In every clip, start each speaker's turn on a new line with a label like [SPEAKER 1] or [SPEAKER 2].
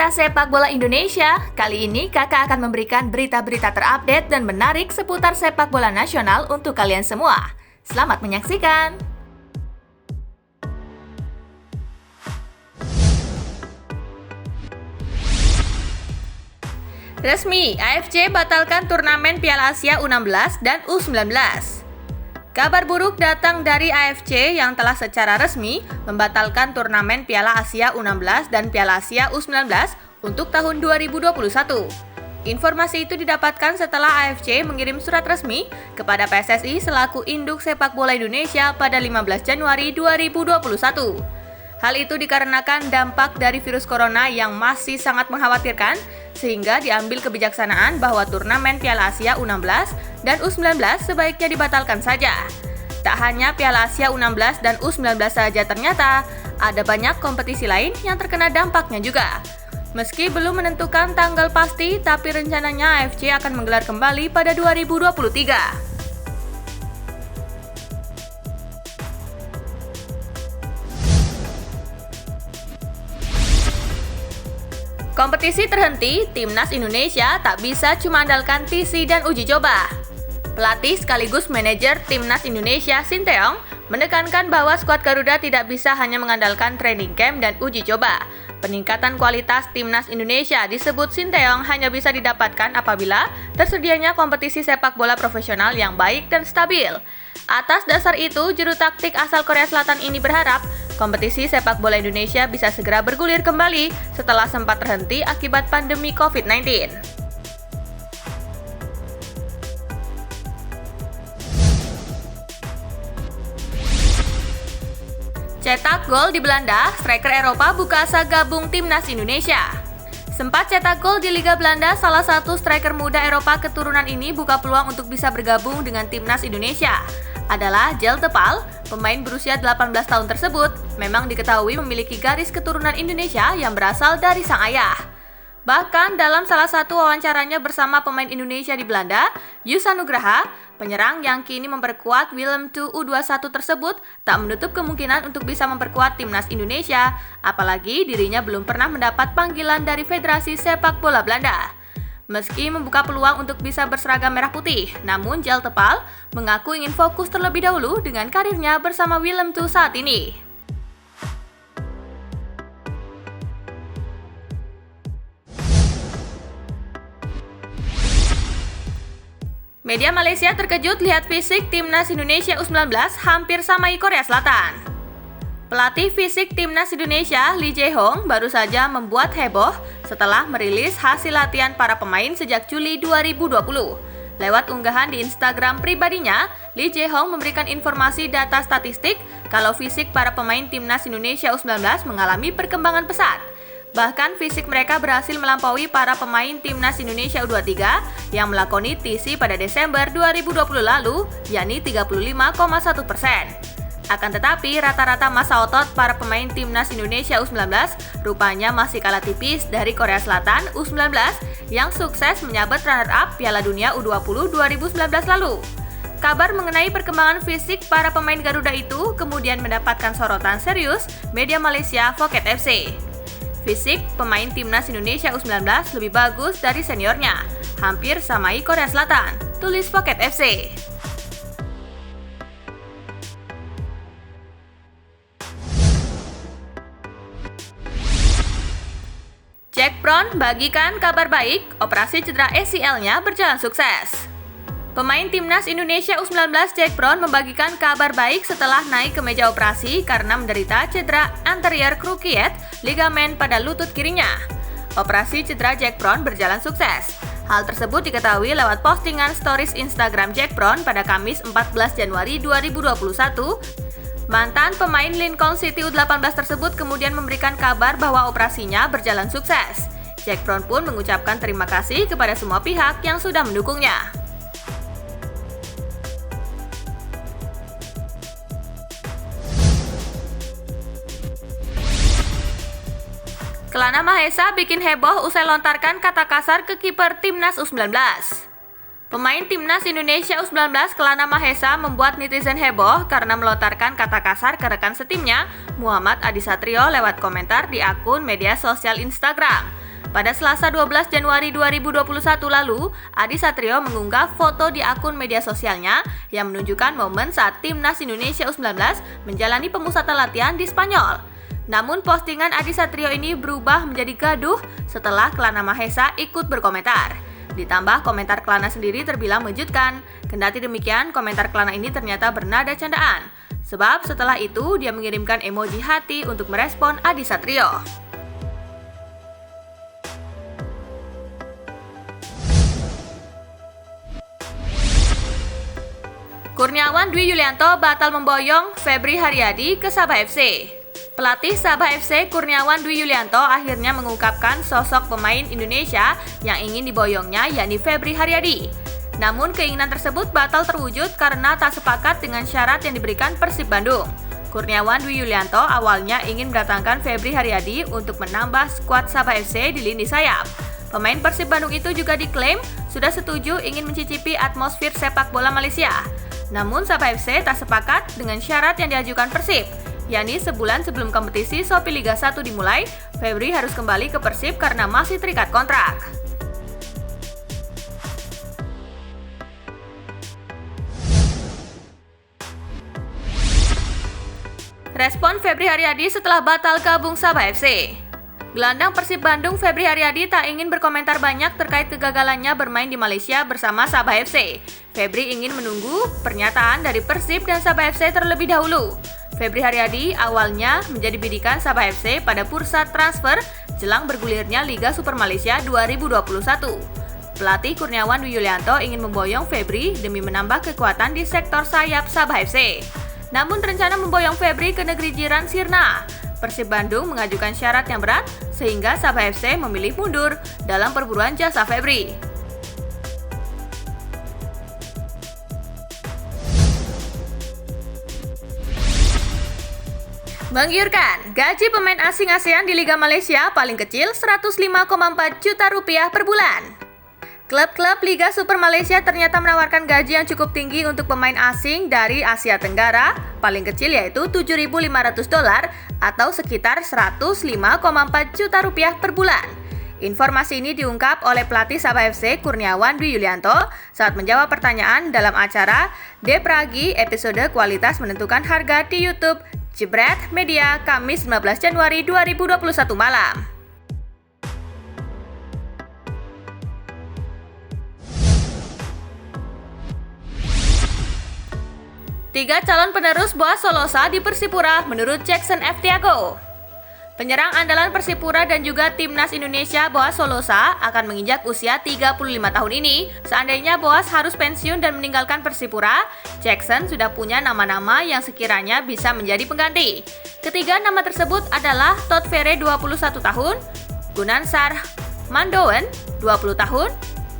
[SPEAKER 1] Pecinta sepak bola Indonesia, kali ini kakak akan memberikan berita-berita terupdate dan menarik seputar sepak bola nasional untuk kalian semua. Selamat menyaksikan! Resmi, AFC batalkan turnamen Piala Asia U16 dan U19. Kabar buruk datang dari AFC yang telah secara resmi membatalkan turnamen Piala Asia U16 dan Piala Asia U19 untuk tahun 2021. Informasi itu didapatkan setelah AFC mengirim surat resmi kepada PSSI selaku induk sepak bola Indonesia pada 15 Januari 2021. Hal itu dikarenakan dampak dari virus corona yang masih sangat mengkhawatirkan, sehingga diambil kebijaksanaan bahwa turnamen Piala Asia U16 dan U19 sebaiknya dibatalkan saja. Tak hanya Piala Asia U16 dan U19 saja, ternyata ada banyak kompetisi lain yang terkena dampaknya juga. Meski belum menentukan tanggal pasti, tapi rencananya AFC akan menggelar kembali pada 2023. Kompetisi terhenti, Timnas Indonesia tak bisa cuma andalkan TC dan uji coba. Pelatih sekaligus manajer Timnas Indonesia, Sinteyong, menekankan bahwa skuad Garuda tidak bisa hanya mengandalkan training camp dan uji coba. Peningkatan kualitas Timnas Indonesia disebut Sinteyong hanya bisa didapatkan apabila tersedianya kompetisi sepak bola profesional yang baik dan stabil. Atas dasar itu, juru taktik asal Korea Selatan ini berharap kompetisi sepak bola Indonesia bisa segera bergulir kembali setelah sempat terhenti akibat pandemi COVID-19. Cetak gol di Belanda, striker Eropa buka asa gabung Timnas Indonesia. Sempat cetak gol di Liga Belanda, salah satu striker muda Eropa keturunan ini buka peluang untuk bisa bergabung dengan Timnas Indonesia. Adalah Jel Tepal, pemain berusia 18 tahun tersebut memang diketahui memiliki garis keturunan Indonesia yang berasal dari sang ayah. Bahkan dalam salah satu wawancaranya bersama pemain Indonesia di Belanda, Yusa Nugraha, penyerang yang kini memperkuat Willem II U21 tersebut tak menutup kemungkinan untuk bisa memperkuat Timnas Indonesia, apalagi dirinya belum pernah mendapat panggilan dari Federasi Sepak Bola Belanda. Meski membuka peluang untuk bisa berseragam merah putih, namun Jel Tepal mengaku ingin fokus terlebih dahulu dengan karirnya bersama Willem II saat ini. Media Malaysia terkejut lihat fisik Timnas Indonesia U19 hampir samai Korea Selatan. Pelatih fisik Timnas Indonesia, Lee Jae-hong, baru saja membuat heboh setelah merilis hasil latihan para pemain sejak Juli 2020. Lewat unggahan di Instagram pribadinya, Lee Jae-hong memberikan informasi data statistik kalau fisik para pemain Timnas Indonesia U19 mengalami perkembangan pesat. Bahkan fisik mereka berhasil melampaui para pemain Timnas Indonesia U23 yang melakoni TC pada Desember 2020 lalu, yakni 35,1%. Akan tetapi, rata-rata massa otot para pemain Timnas Indonesia U19 rupanya masih kalah tipis dari Korea Selatan U19 yang sukses menyabet runner-up Piala Dunia U20 2019 lalu. Kabar mengenai perkembangan fisik para pemain Garuda itu kemudian mendapatkan sorotan serius media Malaysia Phuket FC. Fisik pemain Timnas Indonesia U19 lebih bagus dari seniornya, hampir samai Korea Selatan, tulis Phuket FC. Jack Brown bagikan kabar baik, operasi cedera ACL-nya berjalan sukses. Pemain Timnas Indonesia U19 Jack Brown membagikan kabar baik setelah naik ke meja operasi karena menderita cedera anterior cruciate ligamen pada lutut kirinya. Operasi cedera Jack Brown berjalan sukses. Hal tersebut diketahui lewat postingan stories Instagram Jack Brown pada Kamis 14 Januari 2021. Mantan pemain Lincoln City U18 tersebut kemudian memberikan kabar bahwa operasinya berjalan sukses. Jack Brown pun mengucapkan terima kasih kepada semua pihak yang sudah mendukungnya. Kelana Mahesa bikin heboh usai lontarkan kata kasar ke kiper Timnas U19. Pemain Timnas Indonesia U19 Kelana Mahesa membuat netizen heboh karena melontarkan kata kasar ke rekan setimnya, Muhammad Adi Satrio, lewat komentar di akun media sosial Instagram. Pada Selasa 12 Januari 2021 lalu, Adi Satrio mengunggah foto di akun media sosialnya yang menunjukkan momen saat Timnas Indonesia U19 menjalani pemusatan latihan di Spanyol. Namun postingan Adi Satrio ini berubah menjadi gaduh setelah Kelana Mahesa ikut berkomentar. Ditambah komentar Kelana sendiri terbilang mengejutkan. Kendati demikian, komentar Kelana ini ternyata bernada candaan. Sebab setelah itu dia mengirimkan emoji hati untuk merespon Adi Satrio. Kurniawan Dwi Yulianto batal memboyong Febri Haryadi ke Sabah FC. Pelatih Sabah FC Kurniawan Dwi Yulianto akhirnya mengungkapkan sosok pemain Indonesia yang ingin diboyongnya, yakni Febri Haryadi. Namun keinginan tersebut batal terwujud karena tak sepakat dengan syarat yang diberikan Persib Bandung. Kurniawan Dwi Yulianto awalnya ingin mendatangkan Febri Haryadi untuk menambah skuad Sabah FC di lini sayap. Pemain Persib Bandung itu juga diklaim sudah setuju ingin mencicipi atmosfer sepak bola Malaysia. Namun Sabah FC tak sepakat dengan syarat yang diajukan Persib, yakni sebulan sebelum kompetisi Shopee Liga 1 dimulai, Febri harus kembali ke Persib karena masih terikat kontrak. Respon Febri Haryadi setelah batal gabung Sabah FC. Gelandang Persib Bandung Febri Haryadi tak ingin berkomentar banyak terkait kegagalannya bermain di Malaysia bersama Sabah FC. Febri ingin menunggu pernyataan dari Persib dan Sabah FC terlebih dahulu. Febri Haryadi awalnya menjadi bidikan Sabah FC pada bursa transfer jelang bergulirnya Liga Super Malaysia 2021. Pelatih Kurniawan Dwi Yulianto ingin memboyong Febri demi menambah kekuatan di sektor sayap Sabah FC. Namun rencana memboyong Febri ke negeri jiran Sirna. Persib Bandung mengajukan syarat yang berat sehingga Sabah FC memilih mundur dalam perburuan jasa Febri. Menggiurkan, gaji pemain asing ASEAN di Liga Malaysia paling kecil 105,4 juta rupiah per bulan. Klub-klub Liga Super Malaysia ternyata menawarkan gaji yang cukup tinggi untuk pemain asing dari Asia Tenggara, paling kecil yaitu $7.500 atau sekitar 105,4 juta rupiah per bulan. Informasi ini diungkap oleh pelatih Sabah FC Kurniawan Dwi Yulianto saat menjawab pertanyaan dalam acara De Pragi episode Kualitas Menentukan Harga di YouTube Jebret Media Kamis 19 Januari 2021 malam. Tiga calon penerus Boaz Solosa di Persipura menurut Jackson F. Tiago. Penyerang andalan Persipura dan juga Timnas Indonesia Boaz Solosa akan menginjak usia 35 tahun ini. Seandainya Boaz harus pensiun dan meninggalkan Persipura, Jackson sudah punya nama-nama yang sekiranya bisa menjadi pengganti. Ketiga nama tersebut adalah Todd Ferre 21 tahun, Gunansar Mandoen 20 tahun,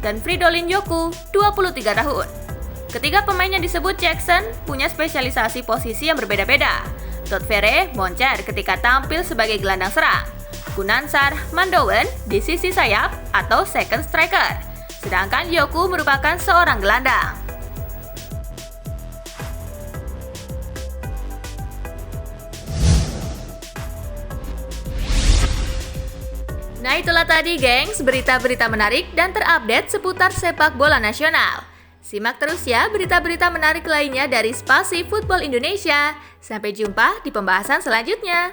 [SPEAKER 1] dan Fridolin Yoku 23 tahun. Ketiga pemain yang disebut Jackson punya spesialisasi posisi yang berbeda-beda. Todd Ferre moncer ketika tampil sebagai gelandang serang. Gunansar Mandoen di sisi sayap atau second striker. Sedangkan Yoku merupakan seorang gelandang. Nah itulah tadi gengs, berita-berita menarik dan terupdate seputar sepak bola nasional. Simak terus ya berita-berita menarik lainnya dari Spasi Football Indonesia. Sampai jumpa di pembahasan selanjutnya.